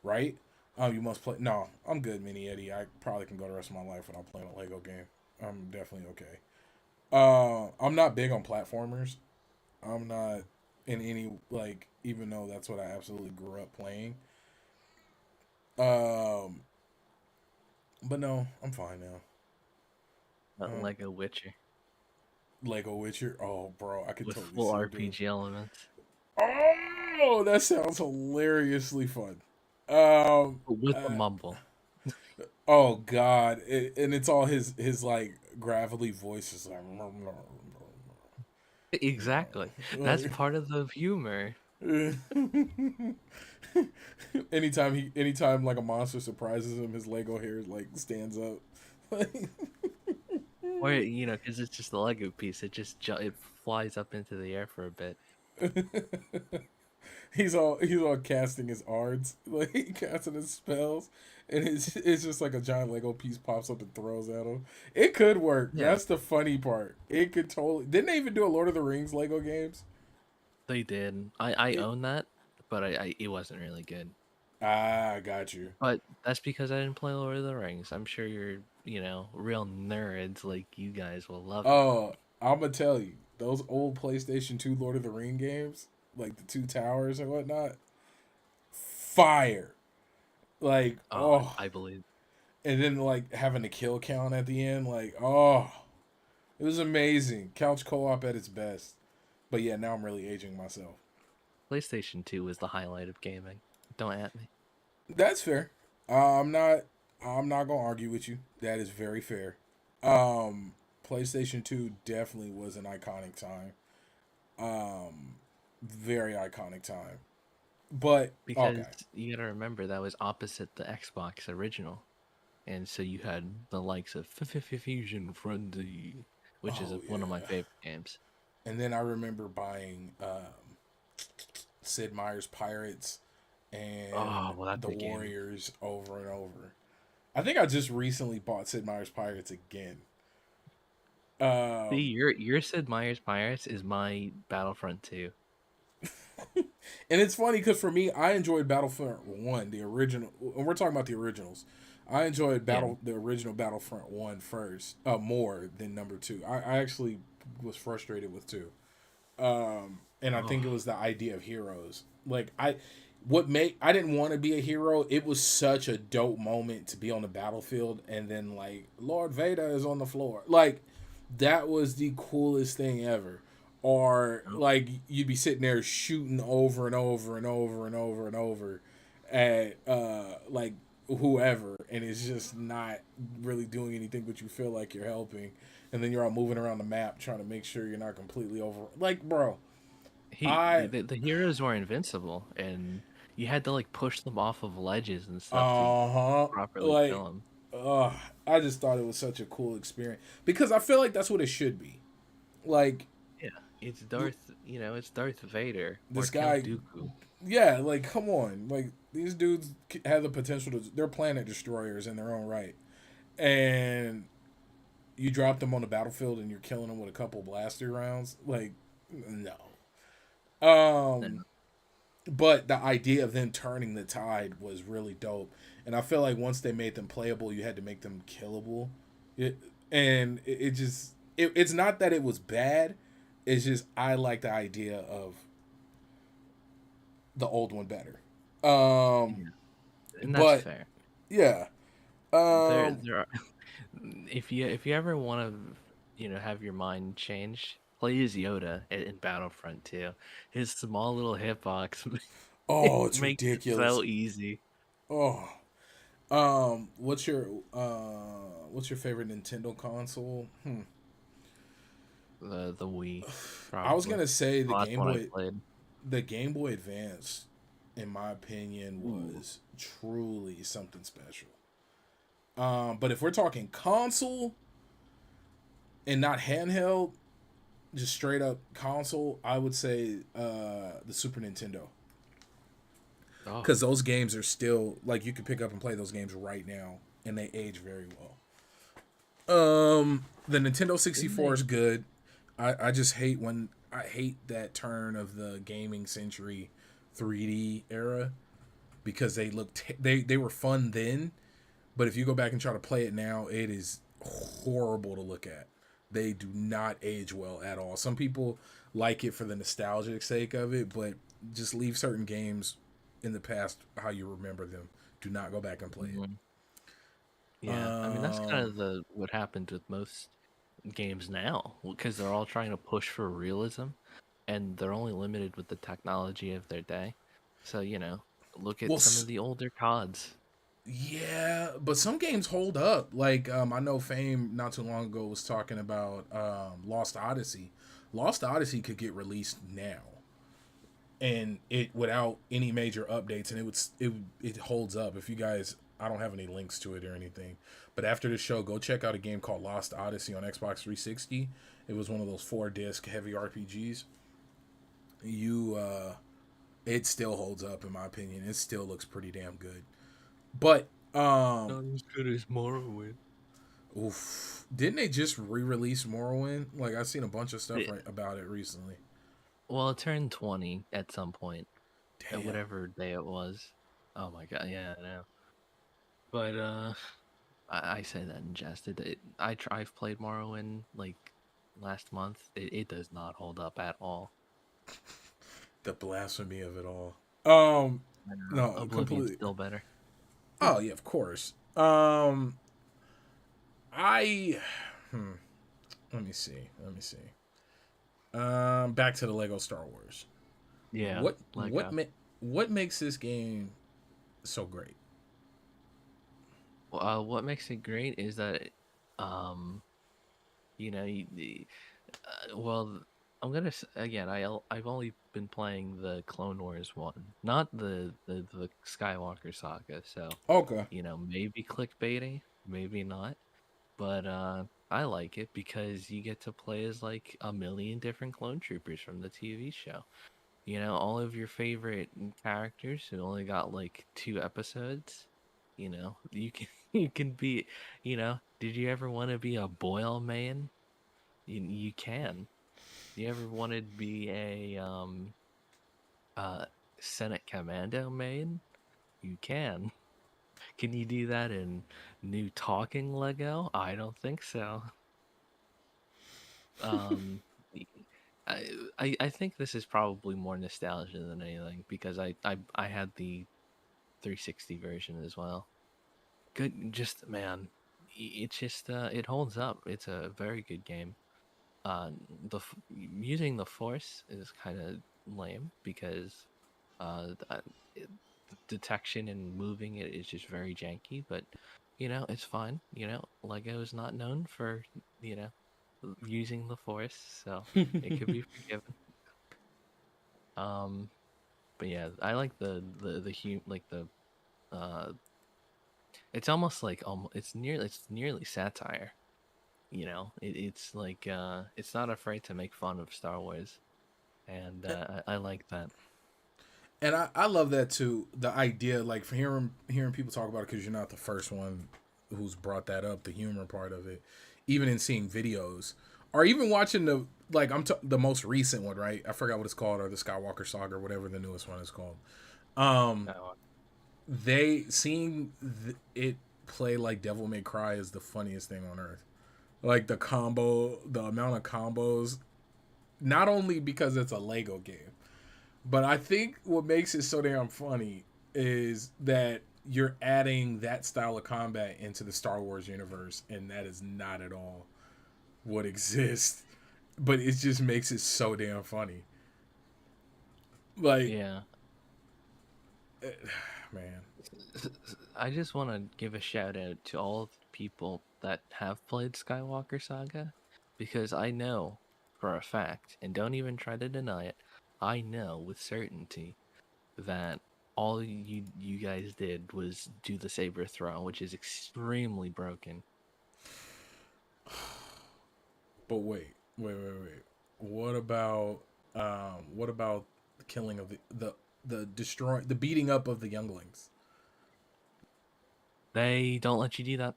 right? You must play. No, I'm good, Mini Eddie. I probably can go the rest of my life without playing a Lego game. I'm definitely okay. I'm not big on platformers. I'm not in any like, even though that's what I absolutely grew up playing. Um, but no, I'm fine now. Um, Lego Witcher. Lego Witcher. Oh, bro, I could with totally full see him doing. RPG elements, Oh, that sounds hilariously fun. Um. but with a Uh, mumble. oh God, and it's all his like gravelly voice is like. Exactly. That's Like, part of the humor. anytime like a monster surprises him, his Lego hair like stands up. Or because it's just a Lego piece, it flies up into the air for a bit. He's all casting his arts, like casting his spells, and it's just like a giant Lego piece pops up and throws at him. It could work. Yeah, That's the funny part. It could totally. Didn't they even do a Lord of the Rings Lego games? they did. I It, own that, but it wasn't really good. got you. But that's because I didn't play Lord of the Rings. I'm sure real nerds like you guys will love it. Oh, I'm gonna tell you, those old PlayStation 2 Lord of the Ring games, like the Two Towers and whatnot, fire. Like, Oh, oh, I believe. and then like having a kill count at the end, like, oh, it was amazing. Couch co-op at its best. But yeah, now I'm really aging myself. PlayStation 2 was the highlight of gaming. Don't at me. That's fair. I'm not. I'm not gonna argue with you. That is very fair. Um, PlayStation 2 definitely was an iconic time. Very iconic time. But Because okay. you gotta remember that was opposite the Xbox original. And so you had the likes of Fusion Frenzy, which is Oh one of my yeah. favorite games. And then I remember buying Sid Meier's Pirates Oh, and well, that's the a game. Warriors over and over. I think I just recently bought Sid Meier's Pirates again. See, Um, your Sid Meier's Pirates is my Battlefront 2. and it's funny because for me, I enjoyed Battlefront One, the original. And we're talking about the originals. I enjoyed Yeah. the original Battlefront One first, more than number two. I actually was frustrated with two. And I think it Oh, was the idea of heroes. Like what made I didn't want to be a hero. It was such a dope moment to be on the battlefield, and then like Lord Vader is on the floor. Like that was the coolest thing ever. Or no. like you'd be sitting there shooting over and over and over and over and over at like whoever, and it's just not really doing anything, but you feel like you're helping, and then you're all moving around the map trying to make sure you're not completely over. Like, bro, I The heroes were invincible, and you had to like push them off of ledges and stuff to uh-huh, properly like, kill them. uh, I just thought it was such a cool experience because I feel like that's what it should be. Like Yeah, it's Darth Vader or this Count guy, Dooku. yeah, like come on, like these dudes have the potential to. They're planet destroyers in their own right, and you drop them on the battlefield and you're killing them with a couple blaster rounds. Like, no. Um, And but the idea of them turning the tide was really dope, and I feel like once they made them playable, you had to make them killable. It and it just it's not that it was bad. It's just I like the idea of the old one better. Um, yeah, and that's but fair. yeah. There are if you ever want to have your mind changed, play as Yoda in Battlefront 2. His small little hitbox Oh, it's makes it ridiculous. so easy. Oh. What's your favorite Nintendo console? The Wii, I was probably. gonna say Oh, that's one I played. The Game Boy Advance, in my opinion, Ooh. was truly something special. But if we're talking console and not handheld, just straight up console, I would say the Super Nintendo. Oh, Because those games are still like you can pick up and play those games right now, and they age very well. The Nintendo didn't 64 they? is good. I just hate when I hate that turn of the gaming century 3D era because they were fun then, but if you go back and try to play it now, it is horrible to look at. They do not age well at all. Some people like it for the nostalgic sake of it, but just leave certain games in the past how you remember them. Do not go back and play it. Mhm. Yeah, I mean that's kind Um, of the what happened with most games now because they're all trying to push for realism, and they're only limited with the technology of their day. So, look Well, at some of the older CODs. yeah, but some games hold up. Like I know Fame not too long ago was talking about Lost Odyssey. Lost Odyssey could get released now, and it without any major updates, and it holds up. If you guys, I don't have any links to it or anything, but after the show, go check out a game called Lost Odyssey on Xbox 360. It was one of those 4 disc heavy RPGs. You it still holds up in my opinion. It still looks pretty damn good. But Not as good as Morrowind. oof, didn't they just re-release Morrowind? Like I've seen a bunch of stuff about it recently. Well, it turned 20 at some point, at Damn. whatever day it was. Oh my god, yeah, I know. But I say that in jest. I've played Morrowind like last month. It does not hold up at all. The blasphemy of it all. I know. No, Oblivion's completely. still better. Oh yeah, of course. I hmm, let me see. Let me see. Back to the Lego Star Wars. Yeah, What what makes this game so great? what makes it great is that, um, you know, well, again. I've only been playing the Clone Wars one, not the Skywalker saga. So, Okay. maybe clickbaity, maybe not. But I like it because you get to play as like a million different clone troopers from the TV show. All of your favorite characters who only got like 2 episodes. You can you can be, did you ever want to be a Boyle man? You can. You ever wanted to be a uh Senate Commando main? You can. Can you do that in new talking Lego? I don't think so. Um, I, I think this is probably more nostalgia than anything because I had the 360 version as well. Good, just man, it's just it holds up. It's a very good game. Using the Force is kind of lame because it, detection and moving it is just very janky. But it's fine. Lego is not known for you know using the Force, so it could be forgiven. Um, but yeah, I like like the uh, it's almost like it's nearly satire. It's like it's not afraid to make fun of Star Wars, and I like that. And I love that too. The idea, like for hearing people talk about it, because you're not the first one who's brought that up. The humor part of it, even in seeing videos, or even watching the most recent one, right? I forgot what it's called, or the Skywalker Saga, or whatever the newest one is called. Um, Oh, they seeing it play like Devil May Cry is the funniest thing on earth. Like the amount of combos, not only because it's a Lego game, but I think what makes it so damn funny is that you're adding that style of combat into the Star Wars universe, and that is not at all what exists. But it just makes it so damn funny. Like, yeah. man. I just want to give a shout out to all of the people that have played Skywalker Saga because I know for a fact, and don't even try to deny it, I know with certainty that all you guys did was do the saber throw, which is extremely broken. But wait. What about the killing of the beating up of the younglings? They don't let you do that.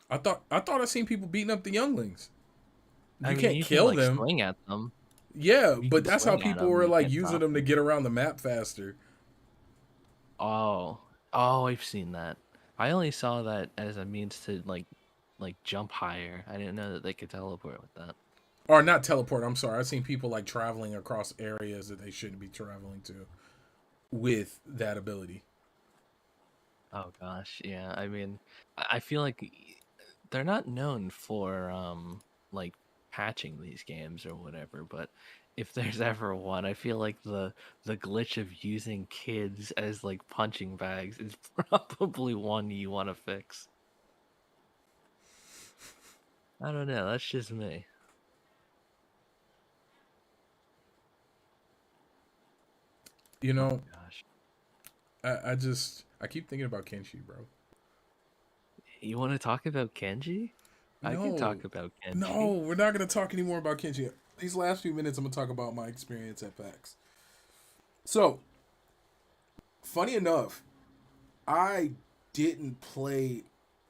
I thought I seen people beating up the younglings. I You mean, can't you can kill like them. swing at them. Yeah, You but can that's how swing at people them. were You like can't using stop them to them. get around the map faster. Oh, oh, I've seen that. I only saw that as a means to like jump higher. I didn't know that they could teleport with that. Or not teleport, I'm sorry. I've seen people like traveling across areas that they shouldn't be traveling to with that ability. Oh gosh, yeah. I mean, I feel like they're not known for like patching these games or whatever, but if there's ever one, I feel like the glitch of using kids as like punching bags is probably one you want to fix. I don't know, that's just me. You Oh know, gosh. I keep thinking about Kenshi, bro. You want to talk about Kenji? I can No, talk about no, Kenji. we're not gonna talk anymore about Kenshi. These last few minutes, I'm gonna talk about my experience at PAX. So, funny enough, I didn't play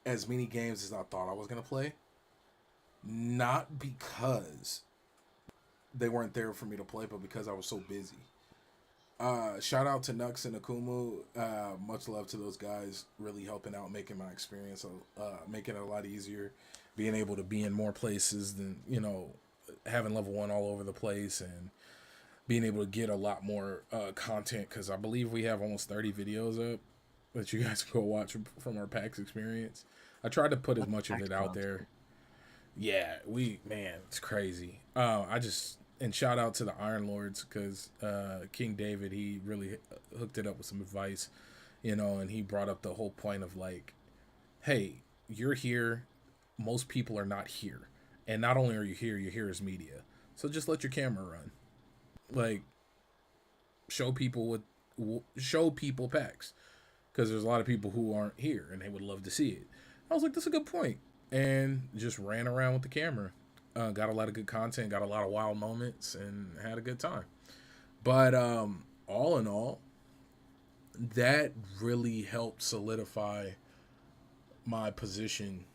as many games as I thought I was gonna play. Not because they weren't there for me to play, but because I was so busy. Shout out to Nux and Akumu. Much love to those guys. Really helping out, making my experience, making it a lot easier. Being able to be in more places than having level one all over the place, and being able to get a lot more content, because I believe we have almost 30 videos up that you guys can go watch from our PAX experience. I tried to put as That's much of PAX it out there. console. Yeah, man, it's crazy. I just and shout out to the Iron Lords, because King David, he really hooked it up with some advice, and he brought up the whole point of like, hey, you're here. Most people are not here, and not only are you here, you're here as media. So just let your camera run. Like, show people show people PAX, because there's a lot of people who aren't here and they would love to see it. I was like, that's a good point, and just ran around with the camera. Got a lot of good content, got a lot of wild moments, and had a good time. But all in all, that really helped solidify my position,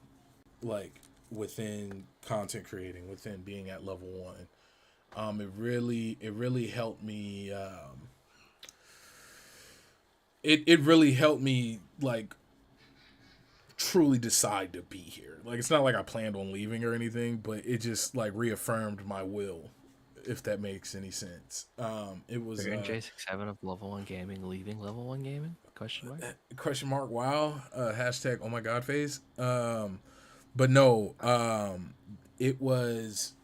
like within content creating, within being at level one. It really helped me. It really helped me like truly decide to be here. Like, it's not like I planned on leaving or anything, but it just like reaffirmed my will, if that makes any sense. It So was you're in J67 of level one gaming, leaving level one gaming? Question mark. question mark wow hashtag oh my god phase. But no, it was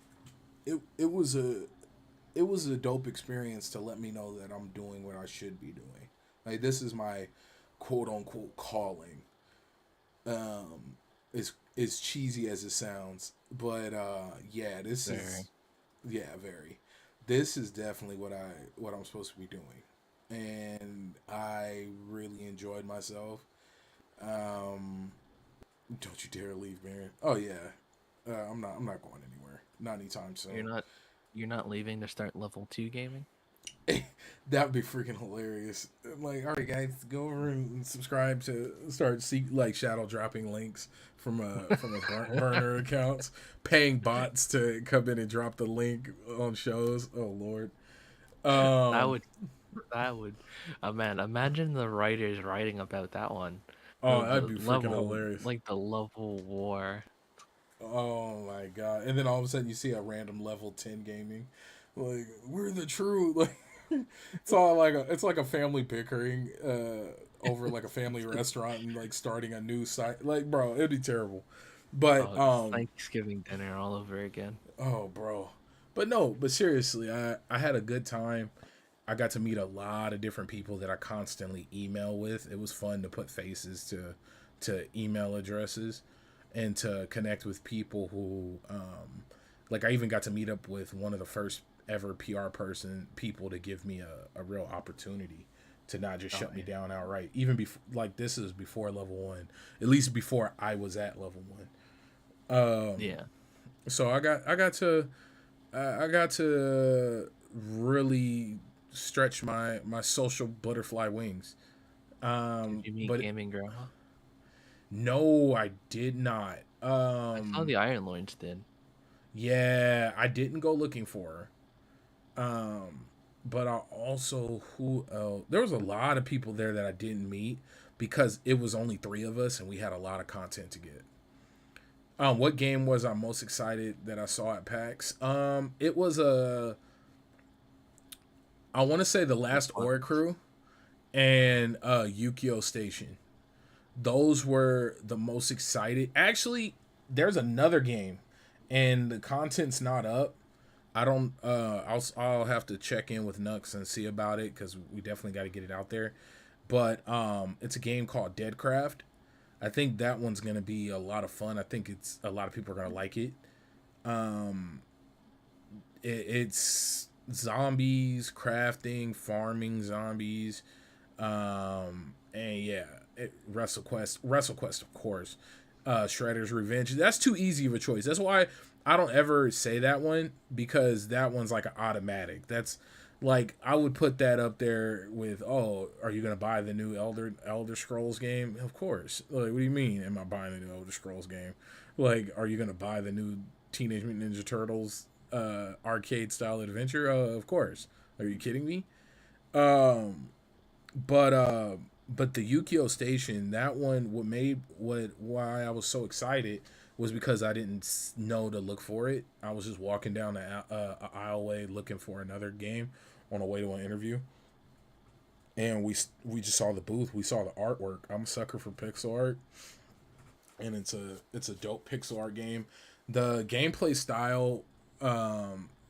it was a dope experience to let me know that I'm doing what I should be doing. Like, this is my quote unquote calling. Um, as cheesy as it sounds, but yeah, this is Very. yeah, very. This is definitely what I'm supposed to be doing, and I really enjoyed myself. Um, don't you dare leave, Baron. Oh yeah, I'm not going anywhere. Not anytime You're soon. not you're not leaving to start level two gaming? That'd be freaking hilarious. Like, all right, guys, go over and subscribe to start like shadow dropping links from a burner accounts, paying bots to come in and drop the link on shows. Oh Lord. That Um. would that would man, imagine the writers writing about that one. Oh, that'd The be freaking level hilarious. like the level war. Oh my god! And then all of a sudden you see a random level 10 gaming, like, we're the true, like, it's like a family bickering over like a family restaurant and like starting a new site. Like, bro, it'd be terrible. But Oh, it's Thanksgiving dinner all over again. oh bro, but no, but seriously, I had a good time. I got to meet a lot of different people that I constantly email with. It was fun to put faces to email addresses, and to connect with people who like, I even got to meet up with one of the first ever PR people to give me a real opportunity to not just Oh shut me yeah. down outright. Even before, like, this is before level one, at least before I was at level one. Yeah. So I got to really stretch my social butterfly wings. Did you meet But gaming grandma? no, I did not. I saw the Iron Lords did. Yeah, I didn't go looking for her. But I also who else? There was a lot of people there that I didn't meet, because it was only three of us and we had a lot of content to get. What game was I most excited that I saw at PAX? It was I want to say the Which last one? Ore Crew and Yukio Station. Those were the most excited. Actually, there's another game, and the content's not up. I don't. I'll have to check in with Nux and see about it because we definitely got to get it out there. But it's a game called Deadcraft. I think that one's gonna be a lot of fun. I think it's a lot of people are gonna like it. Um, it's zombies, crafting, farming zombies, and yeah, WrestleQuest, of course. Shredder's Revenge. That's too easy of a choice. That's why I don't ever say that one because that one's like an automatic. That's like I would put that up there with, oh, are you gonna buy the new Elder Scrolls game? Of course. Like, what do you mean? Am I buying the new Elder Scrolls game? Like, are you gonna buy the new Teenage Mutant Ninja Turtles arcade style adventure? Of course. Are you kidding me? Um, but but the Yukio station, that one, what made what why I was so excited was because I didn't know to look for it. I was just walking down the aisleway looking for another game on the way to an interview, and we just saw the booth. We saw the artwork. I'm a sucker for pixel art, and it's a dope pixel art game. The gameplay style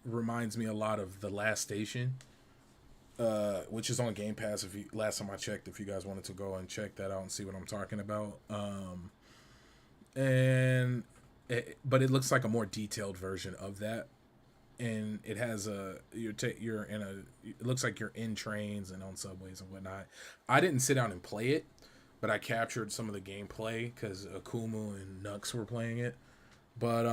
reminds me a lot of The Last Station, which is on Game Pass. If you last time I checked, if you guys wanted to go and check that out and see what I'm talking about, and but it looks like a more detailed version of that, and it has a you're in a it looks like you're in trains and on subways and whatnot. I didn't sit down and play it, but I captured some of the gameplay because Akumu and Nux were playing it. But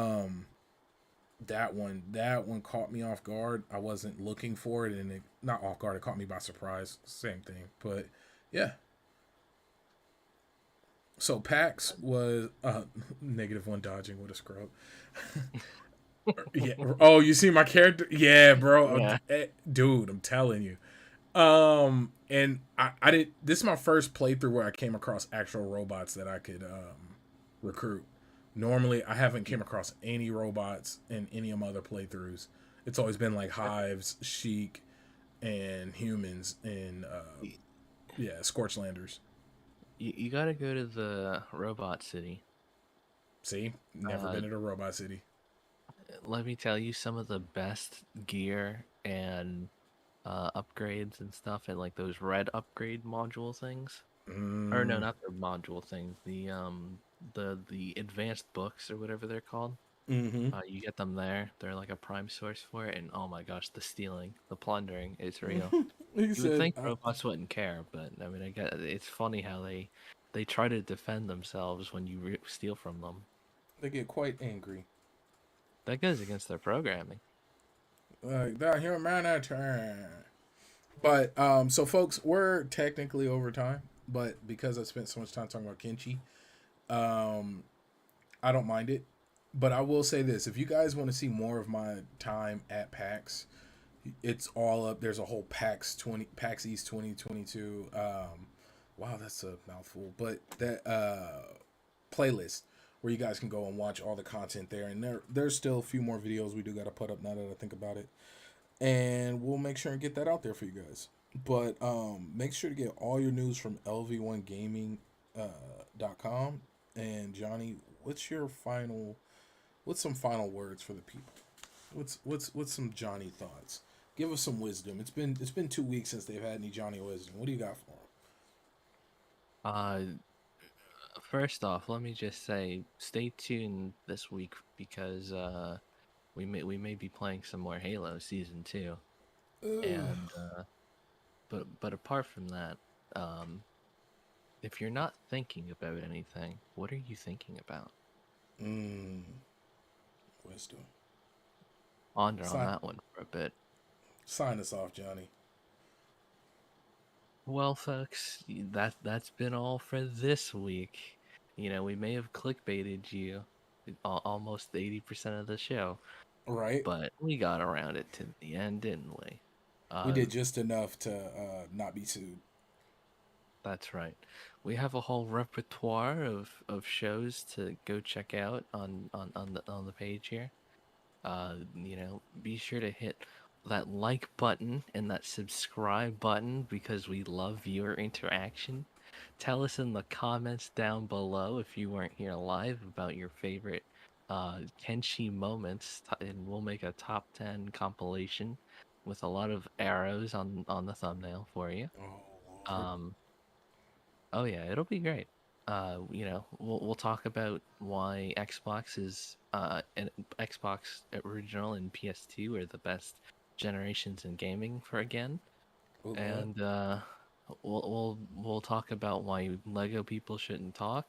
that one caught me off guard. I wasn't looking for it, and it not off guard. It caught me by surprise. Same thing, but yeah. So PAX was -1 dodging with a scrub. Yeah. Oh, you see my character? Yeah, bro. Yeah. Dude, I'm telling you. And I did. This is my first playthrough where I came across actual robots that I could recruit. Normally, I haven't came across any robots in any of my other playthroughs. It's always been like hives, Sheik, and humans, and Y- yeah, Scorchlanders. you gotta go to the robot city. See, never Uh, been at a robot city. Let me tell you some of the best gear and upgrades and stuff, and like those red upgrade module things. Or no, Mm, not the module things. The advanced books or whatever they're called. mm-hmm. You get them there. They're like a prime source for it, and oh my gosh, the stealing, the plundering is real. He You would said think robots wouldn't care, but I mean, I get it's funny how they try to defend themselves when you steal from them. they get quite angry. That goes against their programming. Like the humanity. But so folks, we're technically over time, but because I spent so much time talking about Kenshi, um, I don't mind it. But I will say this: if you guys want to see more of my time at PAX, it's all up. There's a whole PAX East 2022. Wow, that's a mouthful. But that playlist where you guys can go and watch all the content there, and there's still a few more videos we do got to put up now that I think about it, and we'll make sure and get that out there for you guys. But make sure to get all your news from LV1Gaming .com. And Johnny, what's some final words for the people? What's some Johnny thoughts? Give us some wisdom. It's been 2 weeks since they've had any Johnny wisdom. What do you got for them? Uh, First off, let me just say, stay tuned this week because we may be playing some more Halo Season 2, and but apart from that, um, if you're not thinking about anything, what are you thinking about? Mmm, wisdom. Ponder on Sign that one for a bit. sign us off, Johnny. Well, folks, that's been all for this week. You know, we may have clickbaited you almost 80% of the show, Right? but we got around it to the end, didn't we? We Uh, did just enough to not be sued. that's right. We have a whole repertoire of shows to go check out on the page here. Be sure to hit that like button and that subscribe button because we love viewer interaction. Tell us in the comments down below if you weren't here live about your favorite Kenshi moments, and we'll make a top 10 compilation with a lot of arrows on the thumbnail for you. Oh Lord. Um, oh yeah, it'll be great. We'll talk about why Xbox is and Xbox original and PS2 are the best generations in gaming for again, Oh Lord. and we'll talk about why Lego people shouldn't talk,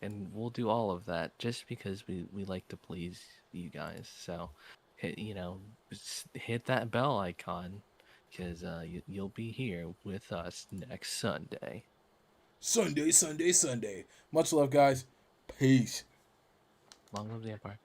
and we'll do all of that just because we like to please you guys. So, hit that bell icon because you'll be here with us next Sunday. Sunday, Sunday, Sunday. Much love, guys. Peace. Long live the Empire.